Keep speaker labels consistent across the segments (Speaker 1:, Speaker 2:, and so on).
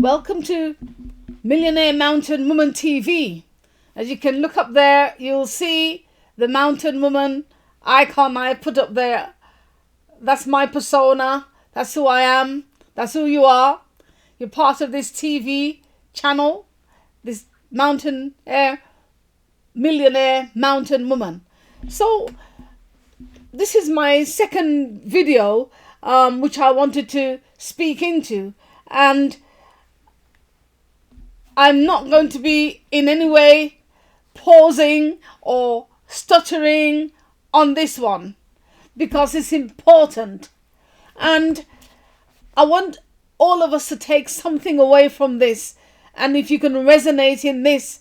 Speaker 1: Welcome to Millionaire Mountain Woman TV. As you can look up there, you'll see the mountain woman icon I put up there. That's my persona. That's who I am. That's who you are. You're part of this TV channel, this millionaire mountain woman. So this is my second video which I wanted to speak into, and I'm not going to be in any way pausing or stuttering on this one because it's important, and I want all of us to take something away from this, and if you can resonate in this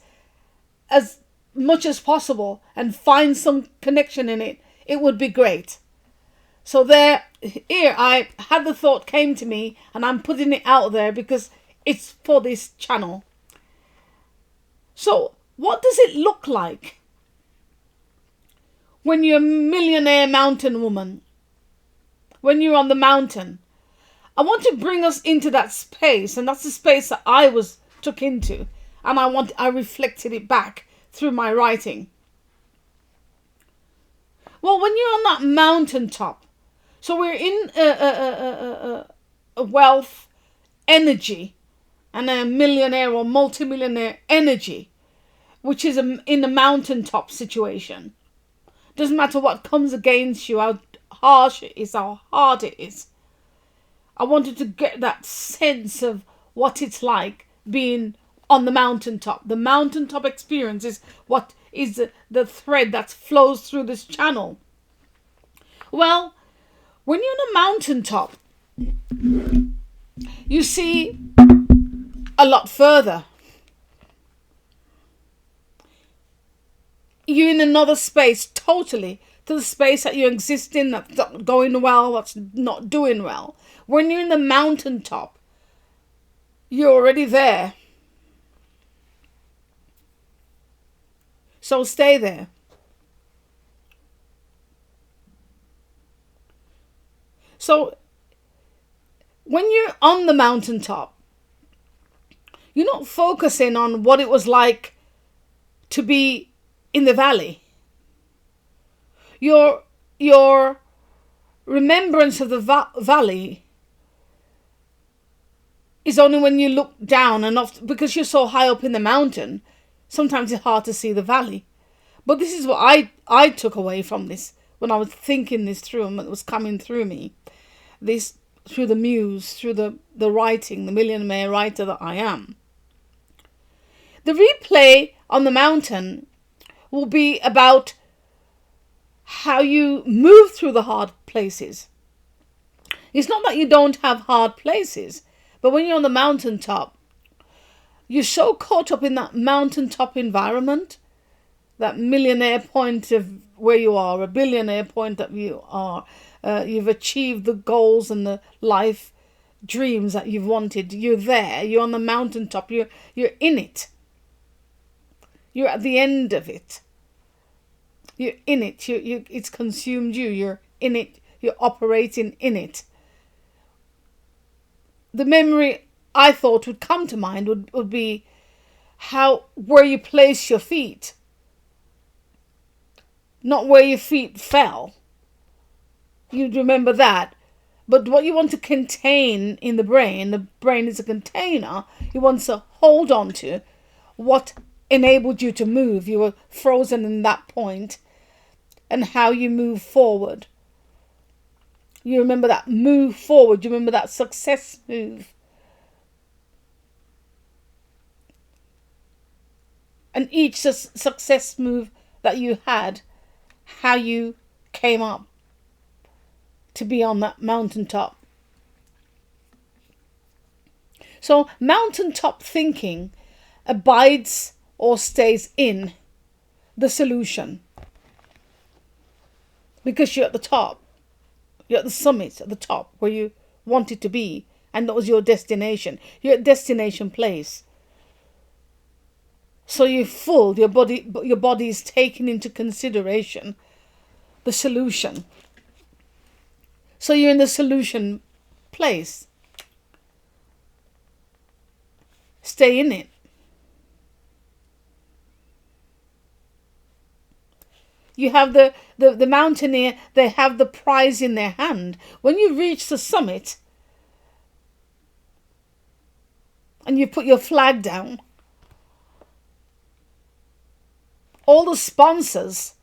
Speaker 1: as much as possible and find some connection in it, it would be great. So here I had the thought came to me, and I'm putting it out there because it's for this channel. So what does it look like when you're a millionaire mountain woman? When you're on the mountain, I want to bring us into that space, and that's the space that I took into, and I reflected it back through my writing. Well, when you're on that mountaintop, so we're in a wealth energy and a millionaire or multimillionaire energy, which is in a mountaintop situation. Doesn't matter what comes against you, how harsh it is, how hard it is. I wanted to get that sense of what it's like being on the mountaintop. The mountaintop experience is what is the thread that flows through this channel. Well, when you're on a mountaintop, you see a lot further. You're in another space totally to the space that you exist in, that's not going well, that's not doing well. When you're in the mountaintop, you're already there. So stay there. So when you're on the mountaintop, you're not focusing on what it was like to be in the valley. Your remembrance of the valley is only when you look down, and often, because you're so high up in the mountain, sometimes it's hard to see the valley. But this is what I took away from this when I was thinking this through, and it was coming through me. This through the muse, through the writing, the millionaire writer that I am. The replay on the mountain will be about how you move through the hard places. It's not that you don't have hard places, but when you're on the mountaintop, you're so caught up in that mountaintop environment, that millionaire point of where you are, a billionaire point that you are. You've achieved the goals and the life dreams that you've wanted. You're there. You're on the mountaintop. You're in it. You're at the end of it. You're in it. It's consumed you. You're in it. You're operating in it. The memory I thought would come to mind would be where you place your feet, not where your feet fell. You'd remember that. But what you want to contain in the brain is a container. You want to hold on to what enabled you to move. You were frozen in that point, and how you move forward. You remember that move forward. You remember that success move. And each success move that you had, how you came up to be on that mountaintop. So mountaintop thinking abides or stays in the solution, because you're at the top. You're at the summit, at the top, where you wanted to be, and that was your destination. You're at destination place. So you're full. Your body is taking into consideration the solution. So you're in the solution place. stay in it. You have the mountaineer, they have the prize in their hand. When you reach the summit and you put your flag down, all the sponsors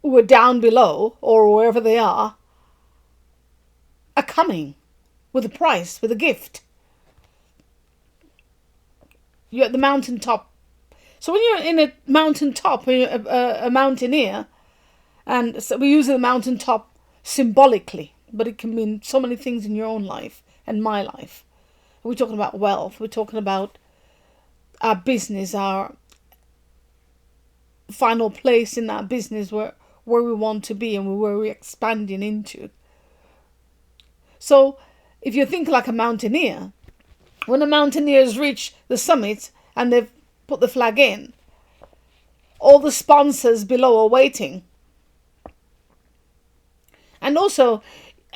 Speaker 1: who are down below or wherever they are coming with a prize, with a gift. You're at the mountaintop. So when you're in a mountaintop, a mountaineer, and so we use the mountaintop symbolically, but it can mean so many things in your own life and my life. We're talking about wealth. We're talking about our business, our final place in that business where we want to be and where we're expanding into. So if you think like a mountaineer, when the mountaineers reach the summit and they've put the flag in, all the sponsors below are waiting. And also,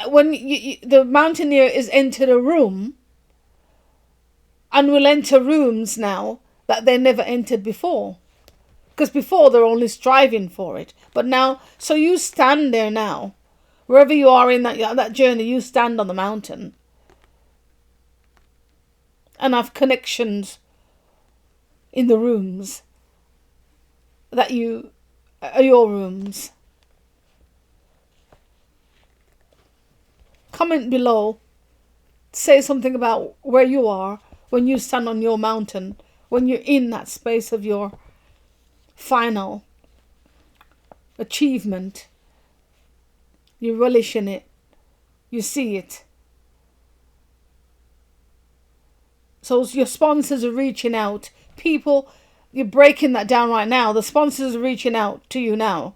Speaker 1: when the mountaineer is entered a room, and will enter rooms now that they never entered before. Because before they're only striving for it. But now, so you stand there now. Wherever you are in that journey, you stand on the mountain. And have connections in the rooms that are your rooms. Comment below. Say something about where you are when you stand on your mountain. When you're in that space of your final achievement. You relish in it. You see it. So your sponsors are reaching out. People, you're breaking that down right now. The sponsors are reaching out to you now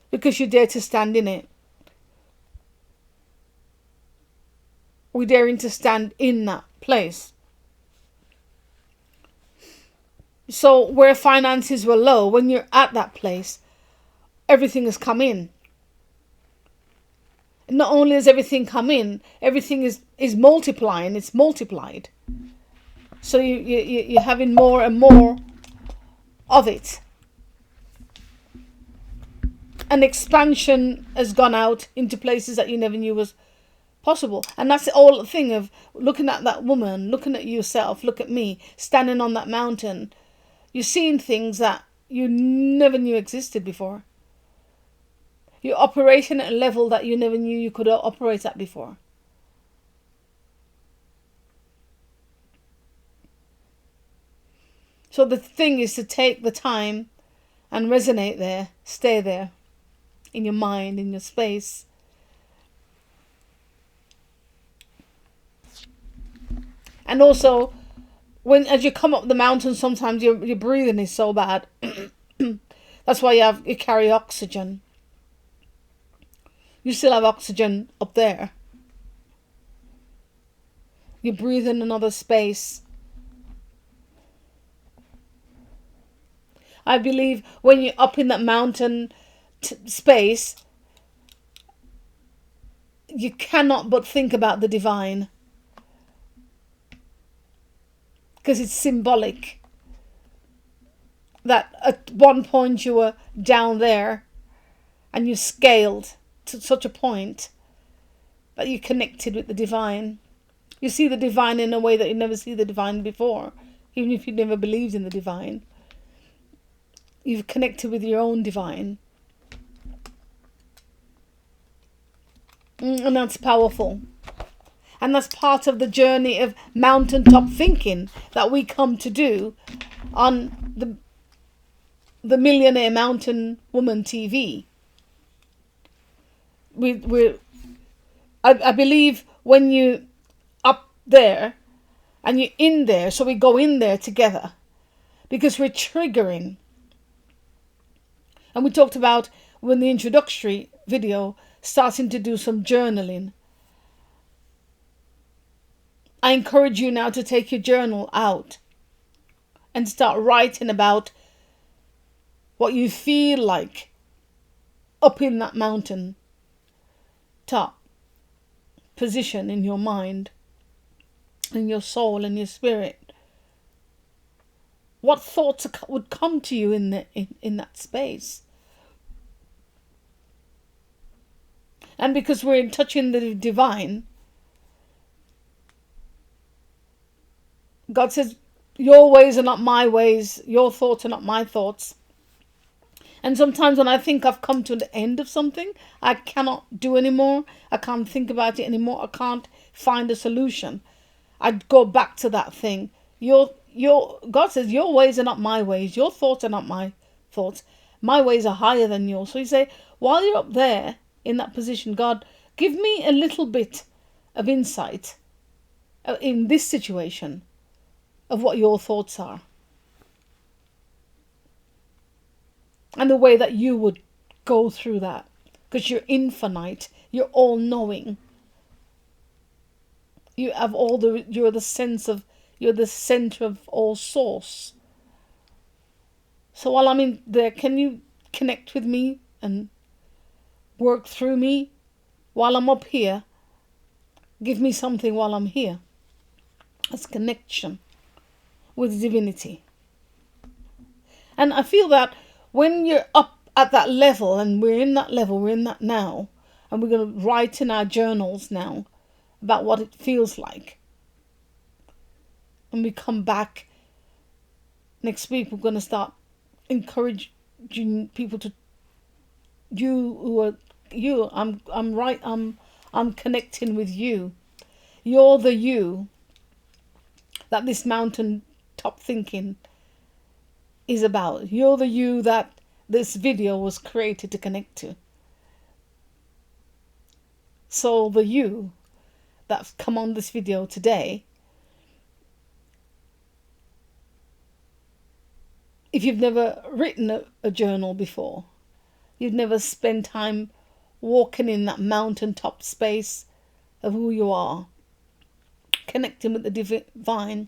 Speaker 1: because you dare to stand in it. We're daring to stand in that place. So where finances were low, when you're at that place, everything has come in. Not only has everything come in, everything is multiplying. It's multiplied. So you're having more and more of it. An expansion has gone out into places that you never knew was possible. And that's the whole thing of looking at that woman, looking at yourself, look at me, standing on that mountain. You're seeing things that you never knew existed before. You're operating at a level that you never knew you could operate at before. So the thing is to take the time and resonate there, stay there, in your mind, in your space. And also, as you come up the mountain, sometimes your breathing is so bad. That's why you carry oxygen. You still have oxygen up there. You breathe in another space. I believe when you're up in that mountain space, you cannot but think about the divine. Because it's symbolic. That at one point you were down there and you scaled to such a point that you connected with the divine. You see the divine in a way that you never see the divine before, even if you never believed in the divine. You've connected with your own divine. And that's powerful. And that's part of the journey of mountaintop thinking that we come to do on the Millionaire Mountain Woman TV. I believe when you up there and you're in there, so we go in there together because we're triggering. And we talked about when the introductory video starting to do some journaling. I encourage you now to take your journal out and start writing about what you feel like up in that mountain top position in your mind, in your soul, in your spirit. what thoughts would come to you in that space. And because we're in touch in the divine, God says, your ways are not my ways, your thoughts are not my thoughts. And sometimes when I think I've come to the end of something, I cannot do anymore, I can't think about it anymore, I can't find a solution, I'd go back to that thing. God says, your ways are not my ways, your thoughts are not my thoughts, my ways are higher than yours. So you say, while you're up there in that position, God, give me a little bit of insight in this situation of what your thoughts are. And the way that you would go through that. Because you're infinite. You're all knowing. You have you're the center of all source. So while I'm in there, can you connect with me and work through me while I'm up here? Give me something while I'm here. That's connection with divinity. And I feel that when you're up at that level, and we're in that level, we're in that now, and we're going to write in our journals now about what it feels like. And we come back next week, we're going to start encouraging people to, I'm connecting with you. You're the you that this mountain top thinking is about. You're the you that this video was created to connect to. So the you that's come on this video today, if you've never written a journal before, you've never spent time walking in that mountaintop space of who you are, connecting with the divine.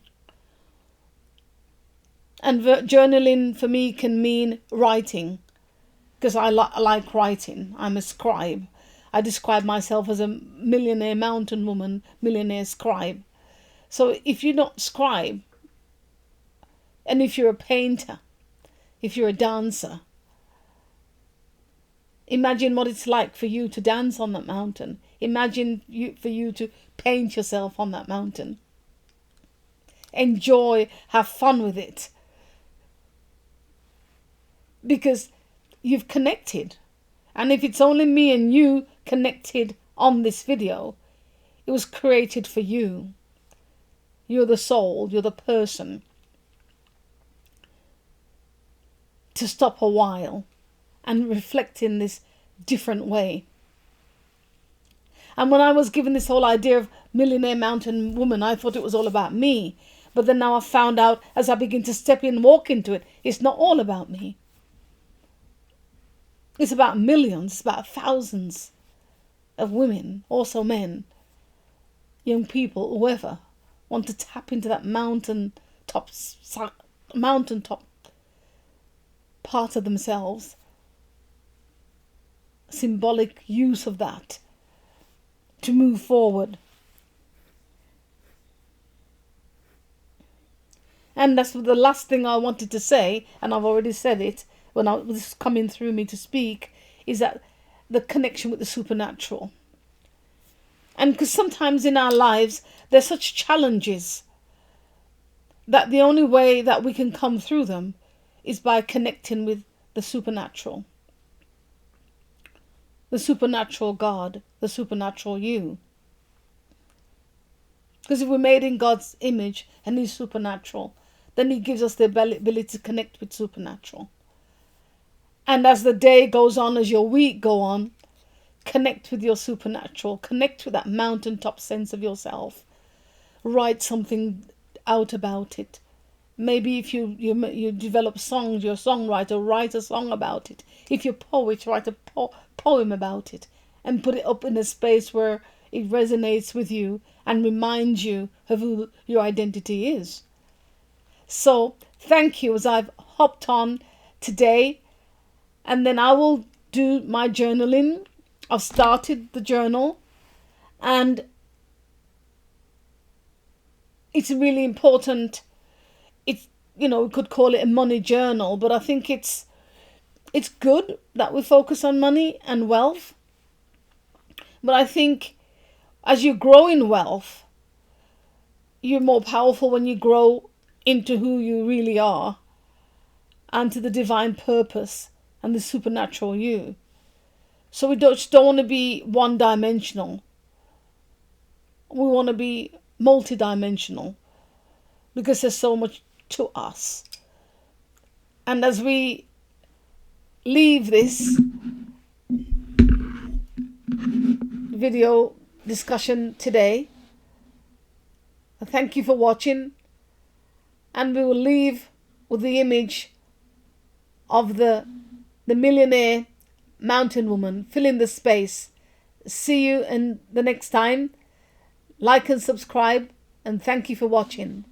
Speaker 1: And journaling for me can mean writing, because I like writing. I'm a scribe. I describe myself as a millionaire mountain woman, millionaire scribe. So if you're not scribe, and if you're a painter, if you're a dancer, imagine what it's like for you to dance on that mountain. Imagine for you to paint yourself on that mountain. Enjoy, have fun with it. Because you've connected. And if it's only me and you connected on this video, it was created for you. You're the soul, you're the person. To stop a while and reflect in this different way. And when I was given this whole idea of millionaire mountain woman, I thought it was all about me. But then now I found out, as I begin to step in and walk into it, it's not all about me. It's about millions, it's about thousands of women, also men, young people, whoever, want to tap into that mountaintop part of themselves. Symbolic use of that to move forward. And that's the last thing I wanted to say, and I've already said it when I was coming through me to speak, is that the connection with the supernatural. And because sometimes in our lives there's such challenges that the only way that we can come through them is by connecting with the supernatural. The supernatural God, the supernatural you. Because if we're made in God's image and He's supernatural, then He gives us the ability to connect with supernatural. And as the day goes on, as your week go on, connect with your supernatural. Connect with that mountaintop sense of yourself. Write something out about it. Maybe if you develop songs, you're a songwriter, write a song about it. If you're a poet, write a poem about it. And put it up in a space where it resonates with you and reminds you of who your identity is. So, thank you as I've hopped on today. And then I will do my journaling. I've started the journal. And it's really important. we could call it a money journal, but I think it's good that we focus on money and wealth. But I think as you grow in wealth, you're more powerful when you grow into who you really are and to the divine purpose and the supernatural you. So we just don't want to be one-dimensional. We want to be multi-dimensional because there's so much to us. And as we leave this video discussion today, thank you for watching, and we will leave with the image of the millionaire mountain woman filling the space. See you in the next time. Like and subscribe, and thank you for watching.